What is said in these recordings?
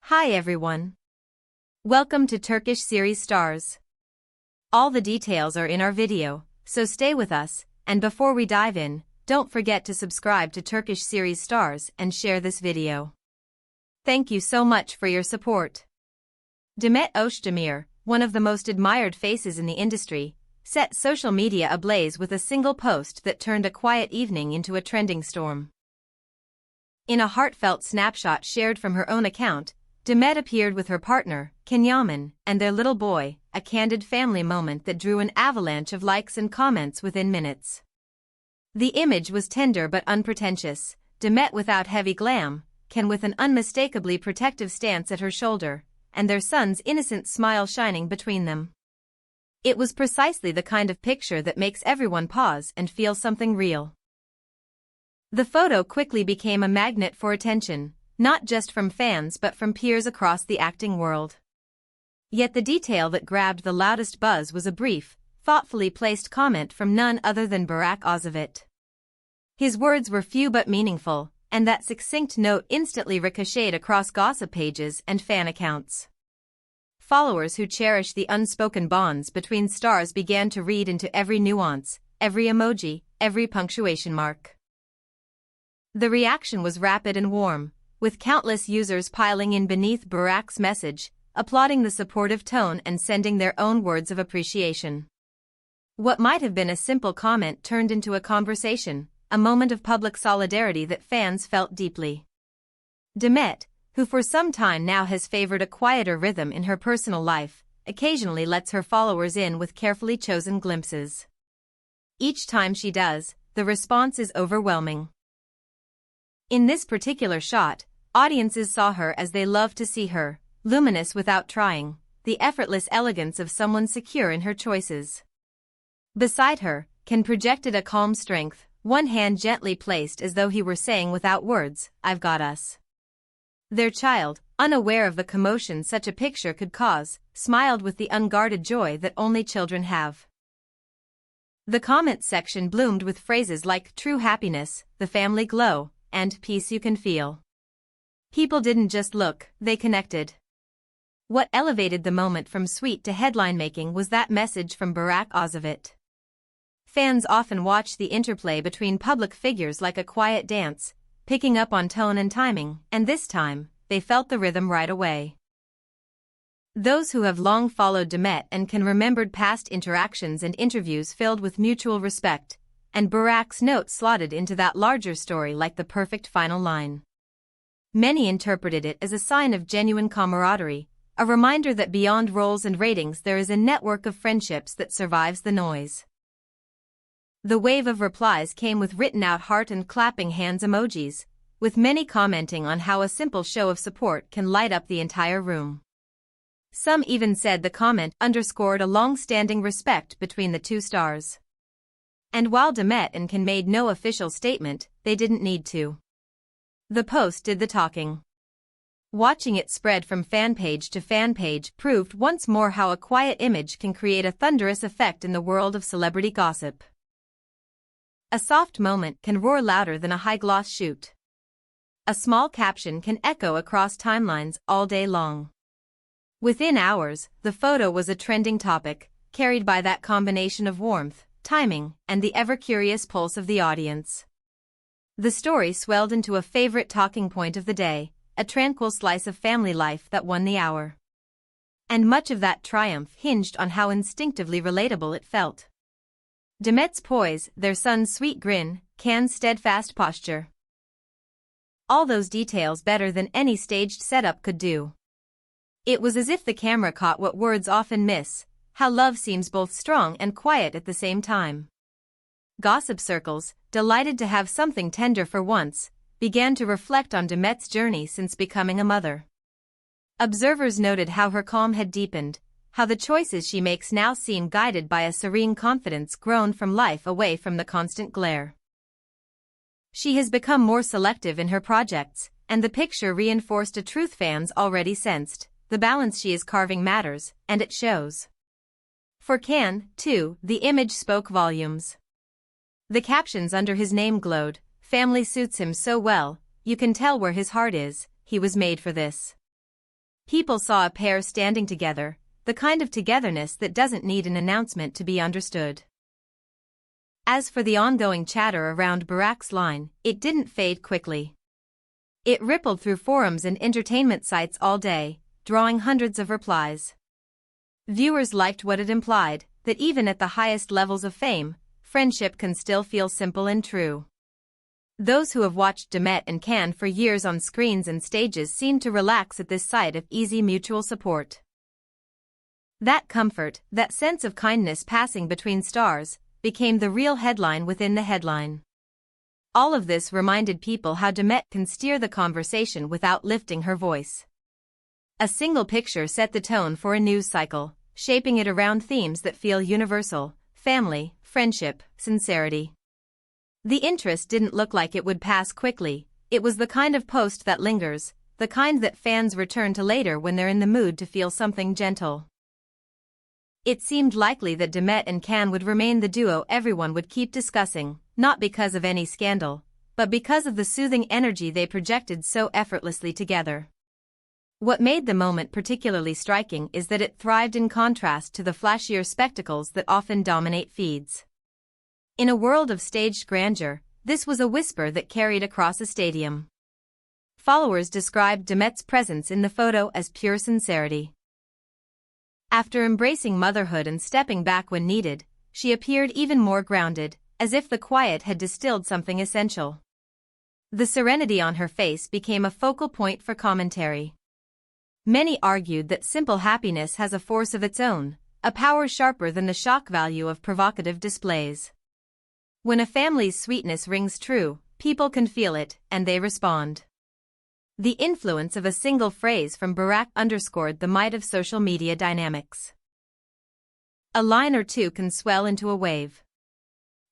Hi everyone. Welcome to Turkish series stars. All the details are in our video, so stay with us, and before we dive in, don't forget to subscribe to Turkish series stars and share this video. Thank you so much for your support. Demet Özdemir, one of the most admired faces in the industry, set social media ablaze with a single post that turned a quiet evening into a trending storm. In a heartfelt snapshot shared from her own account, Demet appeared with her partner, Yaman, and their little boy, a candid family moment that drew an avalanche of likes and comments within minutes. The image was tender but unpretentious, Demet without heavy glam, Ken with an unmistakably protective stance at her shoulder, and their son's innocent smile shining between them. It was precisely the kind of picture that makes everyone pause and feel something real. The photo quickly became a magnet for attention, not just from fans but from peers across the acting world. Yet the detail that grabbed the loudest buzz was a brief, thoughtfully placed comment from none other than Burak Özçivit. His words were few but meaningful, and that succinct note instantly ricocheted across gossip pages and fan accounts. Followers who cherish the unspoken bonds between stars began to read into every nuance, every emoji, every punctuation mark. The reaction was rapid and warm, with countless users piling in beneath Burak's message, applauding the supportive tone and sending their own words of appreciation. What might have been a simple comment turned into a conversation, a moment of public solidarity that fans felt deeply. Demet, who for some time now has favored a quieter rhythm in her personal life, occasionally lets her followers in with carefully chosen glimpses. Each time she does, the response is overwhelming. In this particular shot, audiences saw her as they love to see her, luminous without trying, the effortless elegance of someone secure in her choices. Beside her, Ken projected a calm strength, one hand gently placed as though he were saying without words, "I've got us." Their child, unaware of the commotion such a picture could cause, smiled with the unguarded joy that only children have. The comments section bloomed with phrases like "true happiness," "the family glow," and "peace you can feel." People didn't just look, they connected. What elevated the moment from sweet to headline making was that message from Burak Özçivit. Fans often watch the interplay between public figures like a quiet dance, picking up on tone and timing, and this time, they felt the rhythm right away. Those who have long followed Demet and can remembered past interactions and interviews filled with mutual respect, and Burak's note slotted into that larger story like the perfect final line. Many interpreted it as a sign of genuine camaraderie, a reminder that beyond roles and ratings there is a network of friendships that survives the noise. The wave of replies came with written-out heart and clapping hands emojis, with many commenting on how a simple show of support can light up the entire room. Some even said the comment underscored a long-standing respect between the two stars. And while Demet and Ken made no official statement, they didn't need to. The post did the talking. Watching it spread from fan page to fan page proved once more how a quiet image can create a thunderous effect in the world of celebrity gossip. A soft moment can roar louder than a high-gloss shoot. A small caption can echo across timelines all day long. Within hours, the photo was a trending topic, carried by that combination of warmth, timing, and the ever-curious pulse of the audience. The story swelled into a favorite talking point of the day, a tranquil slice of family life that won the hour. And much of that triumph hinged on how instinctively relatable it felt. Demet's poise, their son's sweet grin, Ken's steadfast posture. All those details better than any staged setup could do. It was as if the camera caught what words often miss, how love seems both strong and quiet at the same time. Gossip circles, delighted to have something tender for once, began to reflect on Demet's journey since becoming a mother. Observers noted how her calm had deepened, how the choices she makes now seem guided by a serene confidence grown from life away from the constant glare. She has become more selective in her projects, and the picture reinforced a truth fans already sensed: the balance she is carving matters, and it shows. For Ken, too, the image spoke volumes. The captions under his name glowed, "Family suits him so well, you can tell where his heart is, he was made for this." People saw a pair standing together, the kind of togetherness that doesn't need an announcement to be understood. As for the ongoing chatter around Burak's line, it didn't fade quickly. It rippled through forums and entertainment sites all day, drawing hundreds of replies. Viewers liked what it implied, that even at the highest levels of fame, friendship can still feel simple and true. Those who have watched Demet and Can for years on screens and stages seemed to relax at this sight of easy mutual support. That comfort, that sense of kindness passing between stars, became the real headline within the headline. All of this reminded people how Demet can steer the conversation without lifting her voice. A single picture set the tone for a news cycle, shaping it around themes that feel universal: family, friendship, sincerity. The interest didn't look like it would pass quickly. It was the kind of post that lingers, the kind that fans return to later when they're in the mood to feel something gentle. It seemed likely that Demet and Can would remain the duo everyone would keep discussing, not because of any scandal, but because of the soothing energy they projected so effortlessly together. What made the moment particularly striking is that it thrived in contrast to the flashier spectacles that often dominate feeds. In a world of staged grandeur, this was a whisper that carried across a stadium. Followers described Demet's presence in the photo as pure sincerity. After embracing motherhood and stepping back when needed, she appeared even more grounded, as if the quiet had distilled something essential. The serenity on her face became a focal point for commentary. Many argued that simple happiness has a force of its own, a power sharper than the shock value of provocative displays. When a family's sweetness rings true, people can feel it, and they respond. The influence of a single phrase from Burak underscored the might of social media dynamics. A line or two can swell into a wave.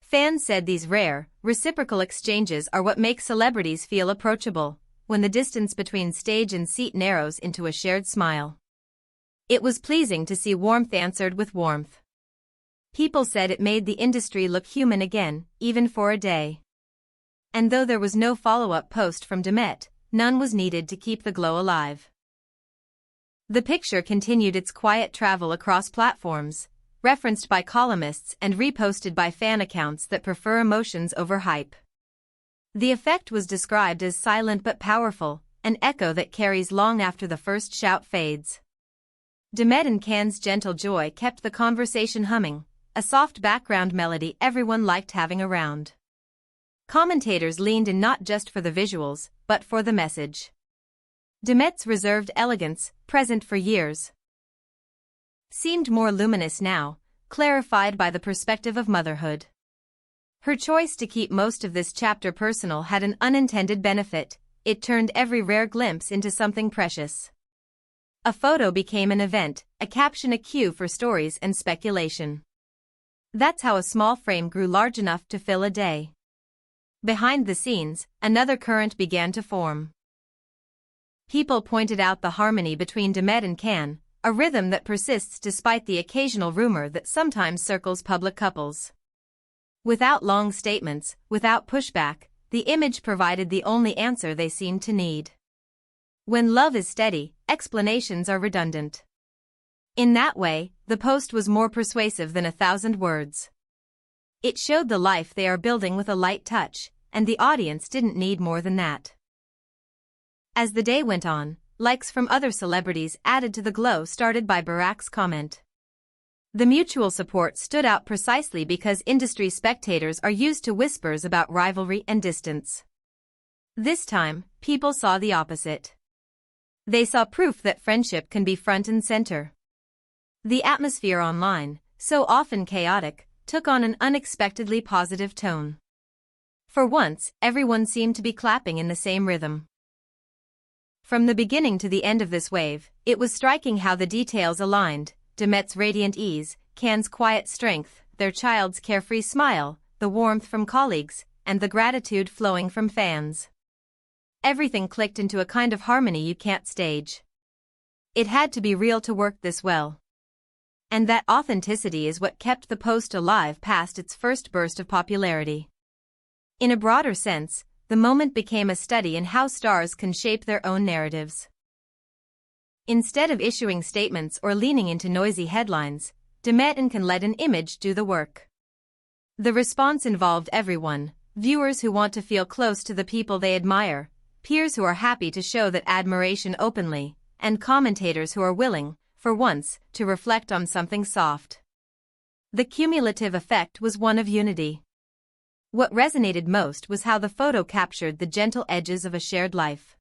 Fans said these rare, reciprocal exchanges are what make celebrities feel approachable, when the distance between stage and seat narrows into a shared smile. It was pleasing to see warmth answered with warmth. People said it made the industry look human again, even for a day. And though there was no follow-up post from Demet, none was needed to keep the glow alive. The picture continued its quiet travel across platforms, referenced by columnists and reposted by fan accounts that prefer emotions over hype. The effect was described as silent but powerful, an echo that carries long after the first shout fades. Demet and Can's gentle joy kept the conversation humming, a soft background melody everyone liked having around. Commentators leaned in not just for the visuals, but for the message. Demet's reserved elegance, present for years, seemed more luminous now, clarified by the perspective of motherhood. Her choice to keep most of this chapter personal had an unintended benefit: it turned every rare glimpse into something precious. A photo became an event, a caption a cue for stories and speculation. That's how a small frame grew large enough to fill a day. Behind the scenes, another current began to form. People pointed out the harmony between Demet and Can, a rhythm that persists despite the occasional rumor that sometimes circles public couples. Without long statements, without pushback, the image provided the only answer they seemed to need. When love is steady, explanations are redundant. In that way, the post was more persuasive than 1,000 words. It showed the life they are building with a light touch, and the audience didn't need more than that. As the day went on, likes from other celebrities added to the glow started by Burak's comment. The mutual support stood out precisely because industry spectators are used to whispers about rivalry and distance. This time, people saw the opposite. They saw proof that friendship can be front and center. The atmosphere online, so often chaotic, took on an unexpectedly positive tone. For once, everyone seemed to be clapping in the same rhythm. From the beginning to the end of this wave, it was striking how the details aligned: Demet's radiant ease, Can's quiet strength, their child's carefree smile, the warmth from colleagues, and the gratitude flowing from fans. Everything clicked into a kind of harmony you can't stage. It had to be real to work this well. And that authenticity is what kept the post alive past its first burst of popularity. In a broader sense, the moment became a study in how stars can shape their own narratives. Instead of issuing statements or leaning into noisy headlines, Demet and can let an image do the work. The response involved everyone: viewers who want to feel close to the people they admire, peers who are happy to show that admiration openly, and commentators who are willing, for once, to reflect on something soft. The cumulative effect was one of unity. What resonated most was how the photo captured the gentle edges of a shared life.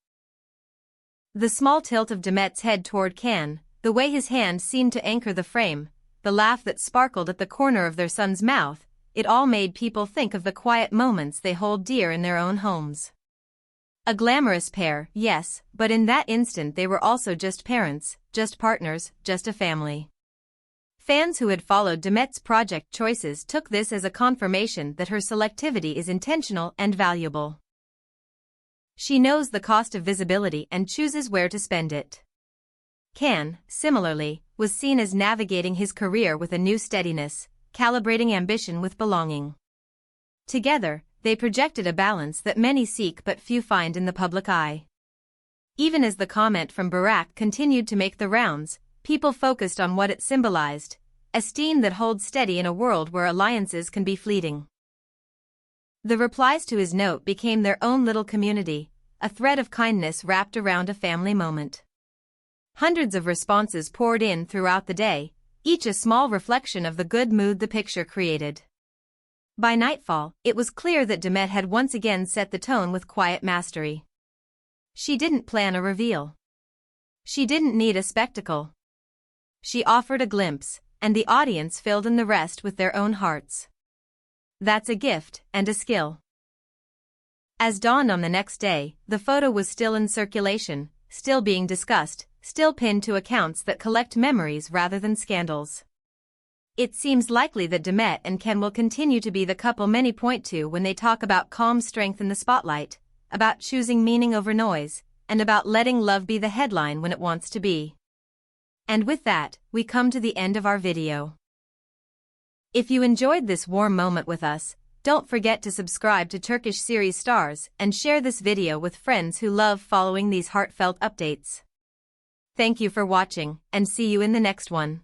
The small tilt of Demet's head toward Can, the way his hand seemed to anchor the frame, the laugh that sparkled at the corner of their son's mouth, it all made people think of the quiet moments they hold dear in their own homes. A glamorous pair, yes, but in that instant they were also just parents, just partners, just a family. Fans who had followed Demet's project choices took this as a confirmation that her selectivity is intentional and valuable. She knows the cost of visibility and chooses where to spend it. Can, similarly, was seen as navigating his career with a new steadiness, calibrating ambition with belonging. Together, they projected a balance that many seek but few find in the public eye. Even as the comment from Burak continued to make the rounds, people focused on what it symbolized: esteem that holds steady in a world where alliances can be fleeting. The replies to his note became their own little community, a thread of kindness wrapped around a family moment. Hundreds of responses poured in throughout the day, each a small reflection of the good mood the picture created. By nightfall, it was clear that Demet had once again set the tone with quiet mastery. She didn't plan a reveal. She didn't need a spectacle. She offered a glimpse, and the audience filled in the rest with their own hearts. That's a gift and a skill. As dawned on the next day, the photo was still in circulation, still being discussed, still pinned to accounts that collect memories rather than scandals. It seems likely that Demet and Can will continue to be the couple many point to when they talk about calm strength in the spotlight, about choosing meaning over noise, and about letting love be the headline when it wants to be. And with that, we come to the end of our video. If you enjoyed this warm moment with us, don't forget to subscribe to Turkish Series Stars and share this video with friends who love following these heartfelt updates. Thank you for watching, and see you in the next one.